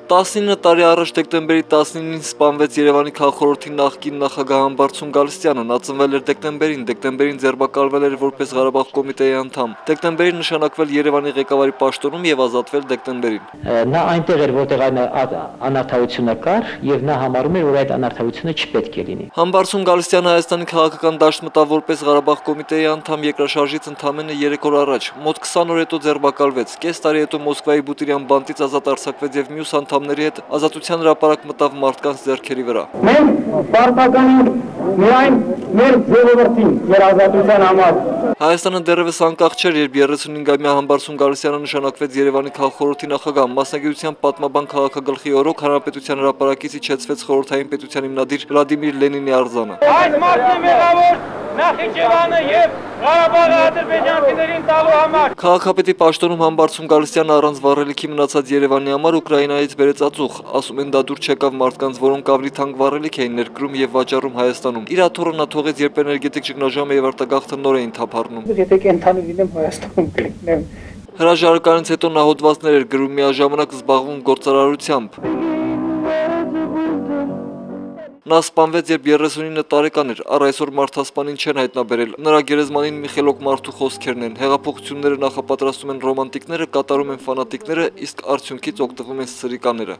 19 տարի առաջ դեկտեմբերի 19-ին սպանվեց Երևանի քաղաքխորհրդի նախկին նախագահ Համբարձում Գալստյանը, նա ծնվել էր դեկտեմբերին ձերբակալվել էր որպես Ղարաբաղ կոմիտեի անդամ, դեկտեմբերին նշանակվել Երևանի ղեկավարի պաշտոնում եւ ազատվել դեկտեմբերին։ Նա այնտեղ էր, որտեղ անարդարությունը կար, եւ նա համարում էր, որ այդ անարդարությունը չպետք է լինի։ Համբարձում Գալստյանը Հայաստանի քաղաքական դաշտ մտավ որպես Ղարաբաղ կոմիտեի անդամ երկրաշարժից ընդամենը 3 օր առաջ, մոտ 20 օր հետո ձերբակալվեց, կես տարի հետո Մոսկվայի Բուտիրյան բանտից ազատ արձակվեց եւ մյուս անդամների հետ ազատության հրապարակ մտավ մարդկանց ձեռքերի վրա։ Մենք պարտականին միայն մեր ժողովրդին մեր ազատության համար։ Հայաստանը դեռևս անկախ չէր, երբ 35-ամյա Համբարձում Գալստյանը նշանակվեց Երևանի քաղաքխորհրդի նախագահ, մասնագիտությամբ պատմաբան քաղաքագլխի օրոք Հանրապետության հրապարակից իջեցվեց խորհրդային պետության հիմնադիր Վլադիմիր Լենինի արձանը։ Այս մարդն է մեղավոր Նախիջևանը եւ Ղարաբաղը ադրբեջանցիներին տալու համար։ Քաղաքապետի պաշտոնում Համբարձում Գալստյանը առանց վառելիքի մնացած Երևանի համար Ուկրաինայից բերեց ածուխ, ասում են դա դուր չեկավ մարդկանց, որոնք ավելի թանկ վառելիք էին ներկրում եւ վաճառում Հայաստանում։ Իր աթոռը նա թողեց, երբ էներգետիկ ճգնաժամը եւ արտագաղթը նոր էին թափառնում։ Եթե կենթանի լինեմ Հայաստանում կլինեմ։ Հրաժարականից հետո նա հոդվածներ էր գրում, միաժամանակ զբաղվում գործարարությամբ։ Նա սպանվեց, երբ 39 տարեկան էր, առ այսօր մարդասպանին չեն հայտնաբերել, նրա գերեզմանին մի խելոք մարդու խոսքերն են, հեղափոխությունները նախապատրաստում են ռոմանտիկները, կատարում են ֆանատիկները, իսկ արդյունքից օգտվում են սրիկաները։